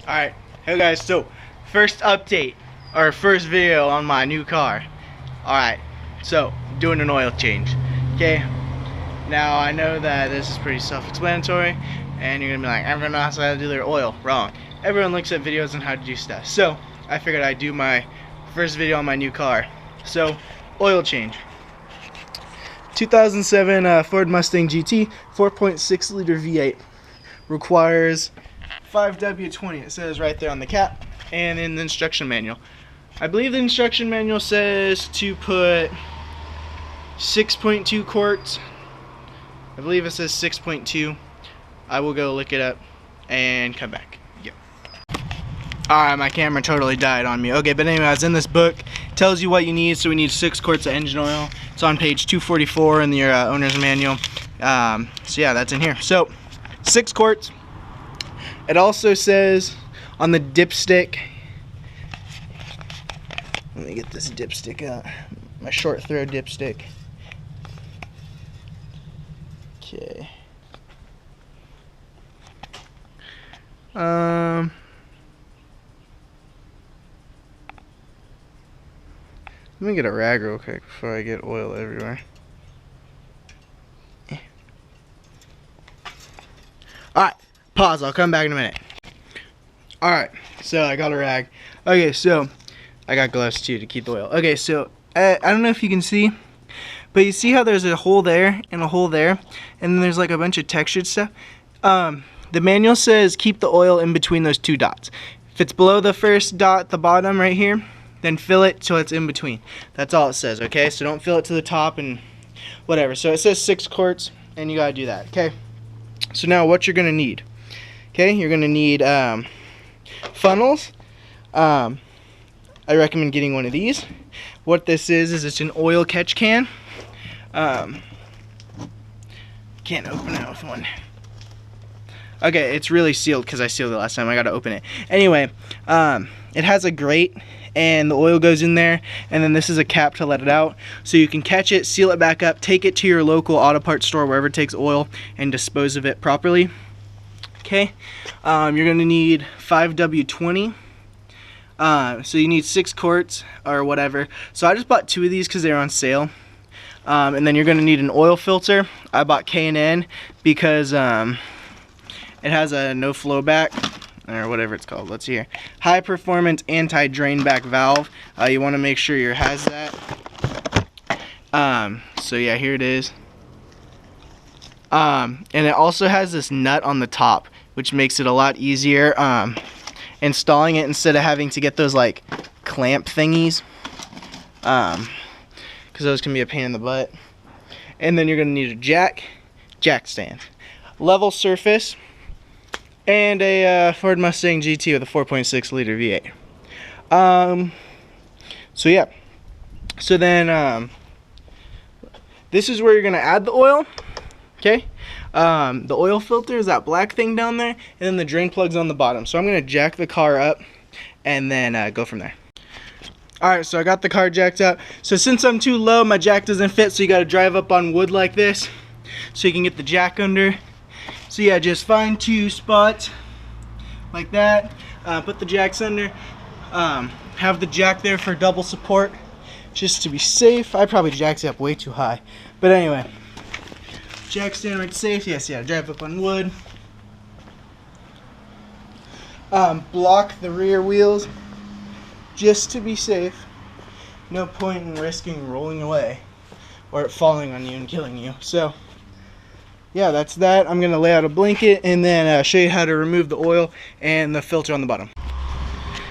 Alright, hey guys, so first update, or first video on my new car. Alright, so doing an oil change. Okay, now I know that this is pretty self-explanatory and you're gonna be like, everyone knows how to do their oil. Wrong. Everyone looks at videos on how to do stuff. So I figured I'd do my first video on my new car. So, oil change. 2007 Ford Mustang GT 4.6 liter V8 requires 5W20, it says right there on the cap and in the instruction manual. I believe the instruction manual says to put 6.2 quarts. I believe it says 6.2. I will go look it up and come back. Yep. Alright, my camera totally died on me. Okay, but anyways, in this book, it tells you what you need. So we need 6 quarts of engine oil. It's on page 244 in your owner's manual. So yeah, that's in here. So, 6 quarts. It also says on the dipstick, let me get this dipstick out, my short throw dipstick. Okay. Let me get a rag real quick before I get oil everywhere. Alright, pause, I'll come back in a minute. Alright, so I got a rag. Okay, so I got gloves too to keep the oil. Okay, so I don't know if you can see, but you see how there's a hole there and a hole there, and then there's like a bunch of textured stuff. The manual says keep the oil in between those 2 dots. If it's below the first dot at the bottom right here, then fill it till it's in between. That's all it says, okay? So don't fill it to the top and whatever. So it says 6 quarts, and you gotta do that, okay? So now what you're gonna need, okay? You're gonna need funnels. I recommend getting one of these. What this is it's an oil catch can. Can't open it with one. Okay, it's really sealed because I sealed it last time. I gotta open it. Anyway, it has a grate and the oil goes in there, and then this is a cap to let it out. So you can catch it, seal it back up, take it to your local auto parts store, wherever it takes oil, and dispose of it properly. Okay, you're gonna need 5W20. So you need 6 quarts or whatever. So I just bought 2 of these because they're on sale. And then you're gonna need an oil filter. I bought K&N because it has a no flow back, or whatever it's called. Let's see here. High performance anti-drain back valve. You want to make sure yours has that. So yeah, here it is. And it also has this nut on the top, which makes it a lot easier installing it instead of having to get those like clamp thingies, because those can be a pain in the butt. And then you're going to need a jack stand, level surface, and a Ford Mustang GT with a 4.6 liter V8. So yeah, so then this is where you're gonna add the oil. Okay, the oil filter is that black thing down there, and then the drain plug's on the bottom. So I'm gonna jack the car up and then go from there. Alright, so I got the car jacked up. So since I'm too low, my jack doesn't fit, so you gotta drive up on wood like this so you can get the jack under. So yeah, just find 2 spots like that, put the jacks under, have the jack there for double support just to be safe. I probably jacked it up way too high, but anyway, jack stand right safe. Yes, yeah, drive up on wood. Block the rear wheels just to be safe. No point in risking rolling away or it falling on you and killing you. So yeah, that's that. I'm gonna lay out a blanket and then show you how to remove the oil and the filter on the bottom.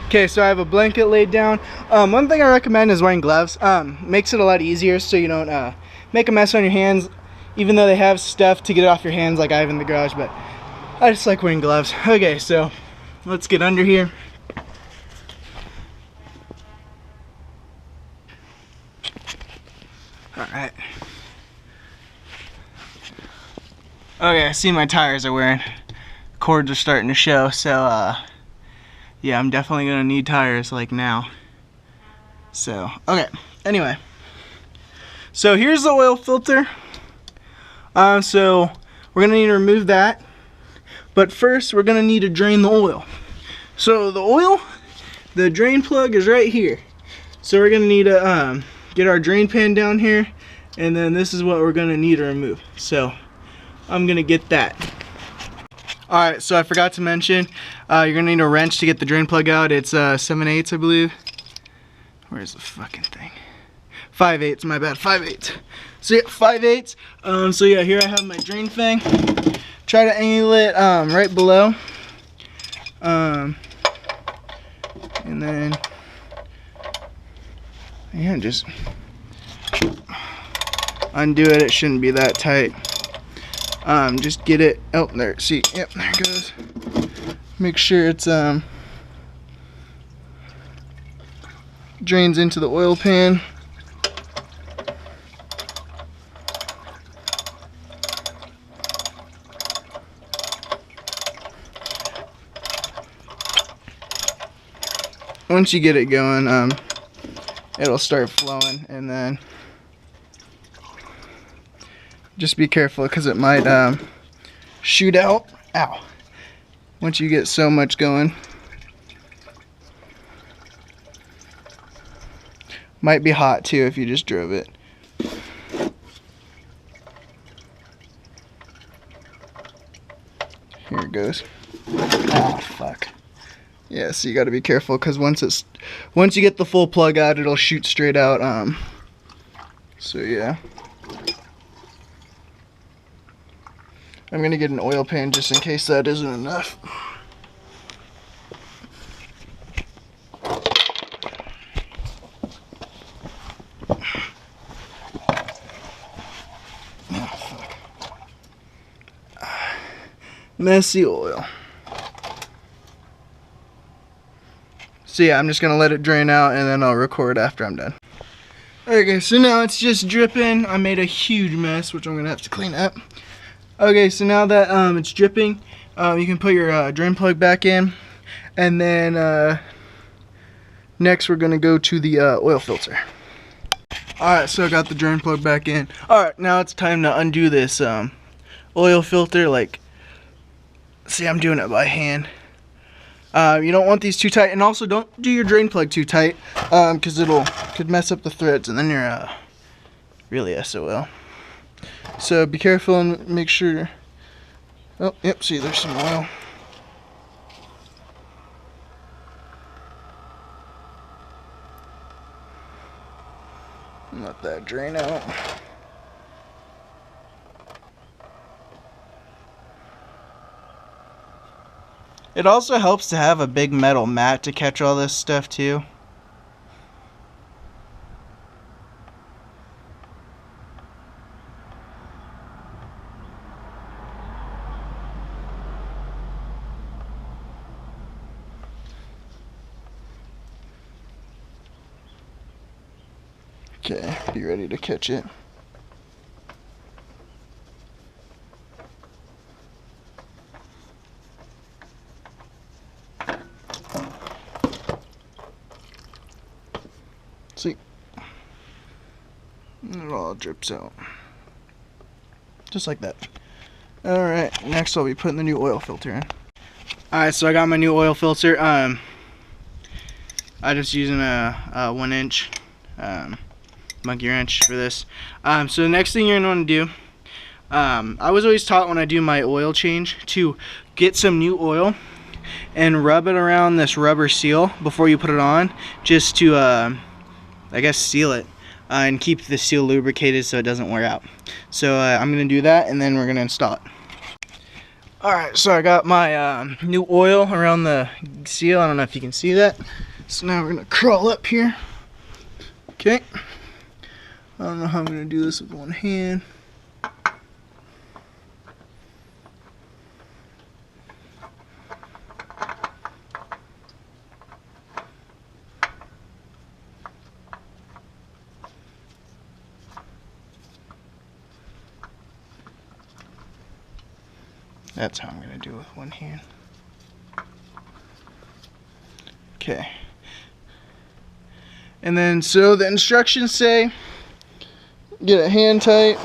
Okay, so I have a blanket laid down. One thing I recommend is wearing gloves. Makes it a lot easier so you don't make a mess on your hands, even though they have stuff to get it off your hands like I have in the garage, but I just like wearing gloves. Okay, so let's get under here. Alright. Okay, I see my tires are wearing. Cords are starting to show, so yeah, I'm definitely gonna need tires like now. So, okay, anyway. So here's the oil filter. So we're gonna need to remove that. But first, we're gonna need to drain the oil. So the drain plug is right here. So we're gonna need to get our drain pan down here, and then this is what we're gonna need to remove. So I'm gonna get that. Alright, so I forgot to mention, you're gonna need a wrench to get the drain plug out. It's 7/8, I believe. Where's the fucking thing? 5/8, my bad, 5/8. So yeah, 5/8. So yeah, here I have my drain thing. Try to angle it right below. And then, yeah, just undo it. It shouldn't be that tight. Just get it, oh, there, see, yep, there it goes. Make sure it's, drains into the oil pan. Once you get it going, it'll start flowing, and then just be careful because it might shoot out. Ow. Once you get so much going. Might be hot too if you just drove it. Here it goes. Oh fuck. Yeah, so you gotta be careful because once you get the full plug out, it'll shoot straight out. So yeah. I'm gonna get an oil pan just in case that isn't enough. Messy oil. So yeah, I'm just gonna let it drain out and then I'll record after I'm done. Okay, so now it's just dripping. I made a huge mess, which I'm gonna have to clean up. Okay, so now that it's dripping, you can put your drain plug back in, and then next we're gonna go to the oil filter. Alright, so I got the drain plug back in. Alright, now it's time to undo this oil filter. Like, see, I'm doing it by hand. You don't want these too tight, and also don't do your drain plug too tight, because could mess up the threads, and then you're really SOL. So be careful and make sure. Oh, yep, see, there's some oil. Let that drain out. It also helps to have a big metal mat to catch all this stuff too. Okay, be ready to catch it. See, it all drips out, just like that. Alright, next I'll be putting the new oil filter in. Alright, so I got my new oil filter. I'm just using a 1-inch monkey wrench for this. So the next thing you're going to want to do, I was always taught when I do my oil change to get some new oil and rub it around this rubber seal before you put it on, just to I guess seal it and keep the seal lubricated so it doesn't wear out. So I'm going to do that, and then we're going to install it. Alright, so I got my new oil around the seal. I don't know if you can see that. So now we're going to crawl up here. Okay. I don't know how I'm going to do this with one hand. That's how I'm going to do it with one hand. Okay. And then, so the instructions say, get it hand tight,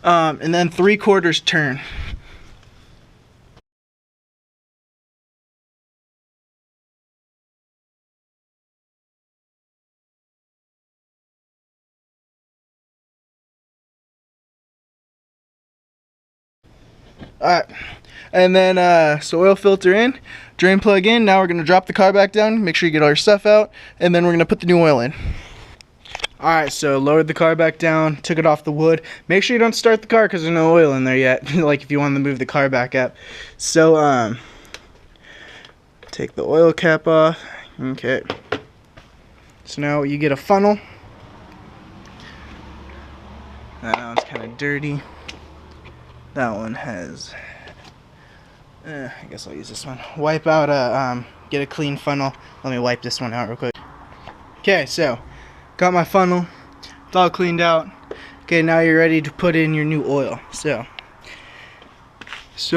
and then 3/4 turn. Alright, and then so oil filter in, drain plug in. Now we're going to drop the car back down, make sure you get all your stuff out, and then we're going to put the new oil in. Alright, so lowered the car back down, took it off the wood. Make sure you don't start the car because there's no oil in there yet, like if you want to move the car back up. So, take the oil cap off. Okay. So now you get a funnel. That one's kind of dirty. That one has, I guess I'll use this one. Wipe out get a clean funnel. Let me wipe this one out real quick. Okay, so, got my funnel. It's all cleaned out. Okay, now you're ready to put in your new oil. So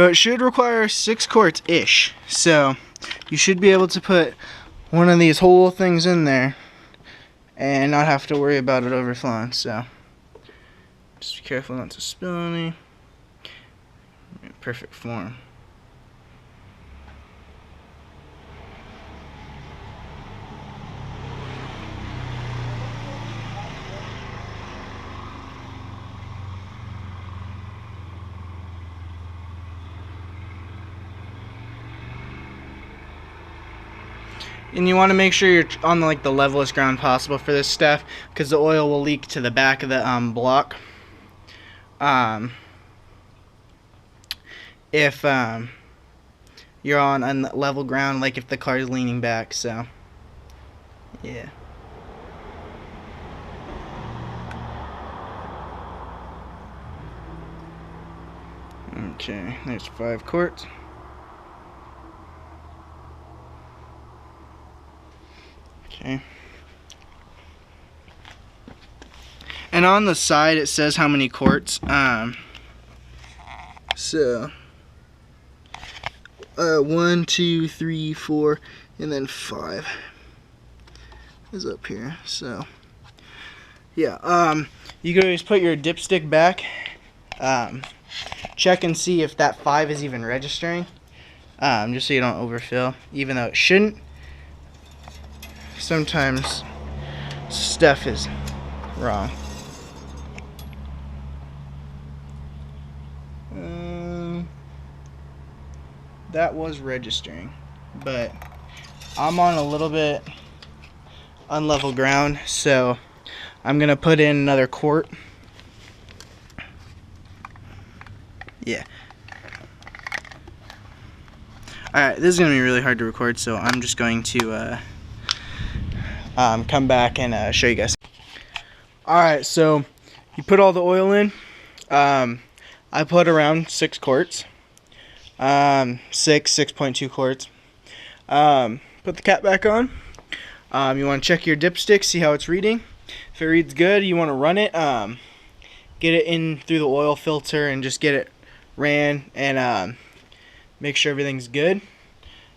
it should require 6 quarts-ish. So, you should be able to put one of these whole things in there and not have to worry about it overflowing. So, just be careful not to spill any. Perfect form. And you want to make sure you're on the levelest ground possible for this stuff, because the oil will leak to the back of the block. If you're on level ground, like if the car is leaning back. So yeah. Okay, there's 5 quarts. Okay. And on the side it says how many quarts. So 1, 2, 3, 4, and then 5 is up here. So yeah, you can always put your dipstick back. Check and see if that 5 is even registering. Just so you don't overfill, even though it shouldn't. Sometimes stuff is wrong. That was registering, but I'm on a little bit unlevel ground, so I'm gonna put in another quart. Yeah. Alright, this is gonna be really hard to record, so I'm just going to come back and show you guys. Alright, so you put all the oil in. I put around 6 quarts. 6.2 quarts. Put the cap back on. You want to check your dipstick, see how it's reading. If it reads good, you want to run it. Get it in through the oil filter and just get it ran and make sure everything's good.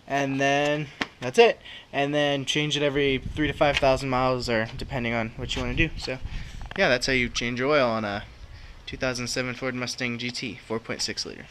And then that's it. And then change it every 3,000 to 5,000 miles, or depending on what you want to do. So yeah, that's how you change your oil on a 2007 Ford Mustang GT 4.6 liter.